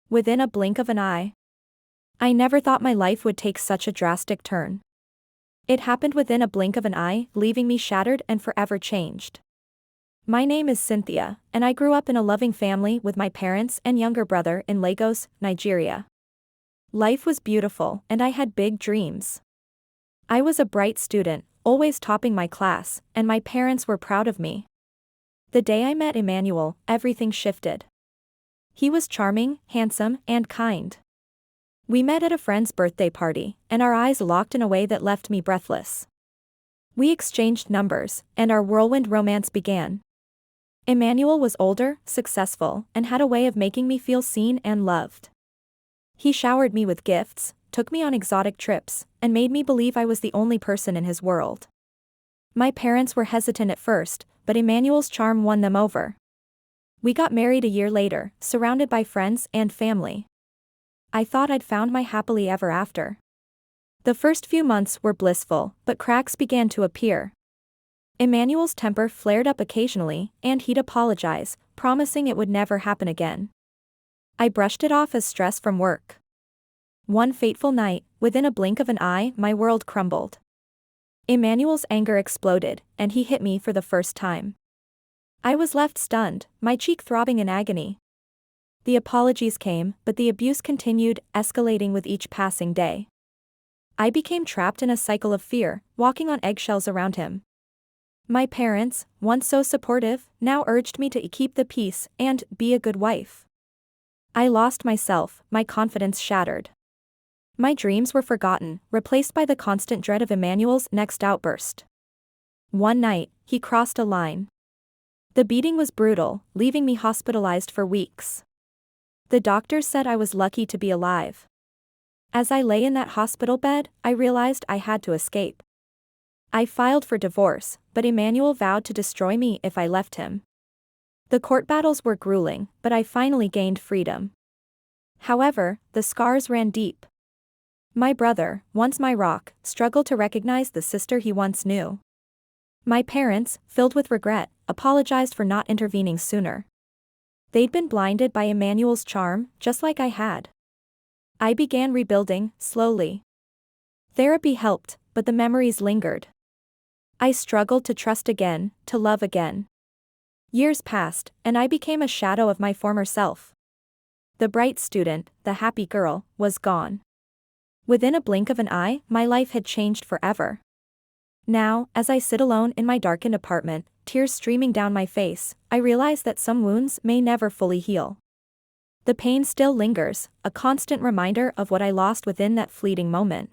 Within a blink of an eye. I never thought my life would take such a drastic turn. It happened within a blink of an eye, leaving me shattered and forever changed. My name is Cynthia, and I grew up in a loving family with my parents and younger brother in Lagos, Nigeria. Life was beautiful, and I had big dreams. I was a bright student, always topping my class, and my parents were proud of me. The day I met Emmanuel, everything shifted. He was charming, handsome, and kind. We met at a friend's birthday party, and our eyes locked in a way that left me breathless. We exchanged numbers, and our whirlwind romance began. Emmanuel was older, successful, and had a way of making me feel seen and loved. He showered me with gifts, took me on exotic trips, and made me believe I was the only person in his world. My parents were hesitant at first, but Emmanuel's charm won them over. We got married a year later, surrounded by friends and family. I thought I'd found my happily ever after. The first few months were blissful, but cracks began to appear. Emmanuel's temper flared up occasionally, and he'd apologize, promising it would never happen again. I brushed it off as stress from work. One fateful night, within a blink of an eye, my world crumbled. Emmanuel's anger exploded, and he hit me for the first time. I was left stunned, my cheek throbbing in agony. The apologies came, but the abuse continued, escalating with each passing day. I became trapped in a cycle of fear, walking on eggshells around him. My parents, once so supportive, now urged me to keep the peace and be a good wife. I lost myself, my confidence shattered. My dreams were forgotten, replaced by the constant dread of Emmanuel's next outburst. One night, he crossed a line. The beating was brutal, leaving me hospitalized for weeks. The doctors said I was lucky to be alive. As I lay in that hospital bed, I realized I had to escape. I filed for divorce, but Emmanuel vowed to destroy me if I left him. The court battles were grueling, but I finally gained freedom. However, the scars ran deep. My brother, once my rock, struggled to recognize the sister he once knew. My parents, filled with regret, apologized for not intervening sooner. They'd been blinded by Emmanuel's charm, just like I had. I began rebuilding, slowly. Therapy helped, but the memories lingered. I struggled to trust again, to love again. Years passed, and I became a shadow of my former self. The bright student, the happy girl, was gone. Within a blink of an eye, my life had changed forever. Now, as I sit alone in my darkened apartment, tears streaming down my face, I realize that some wounds may never fully heal. The pain still lingers, a constant reminder of what I lost within that fleeting moment.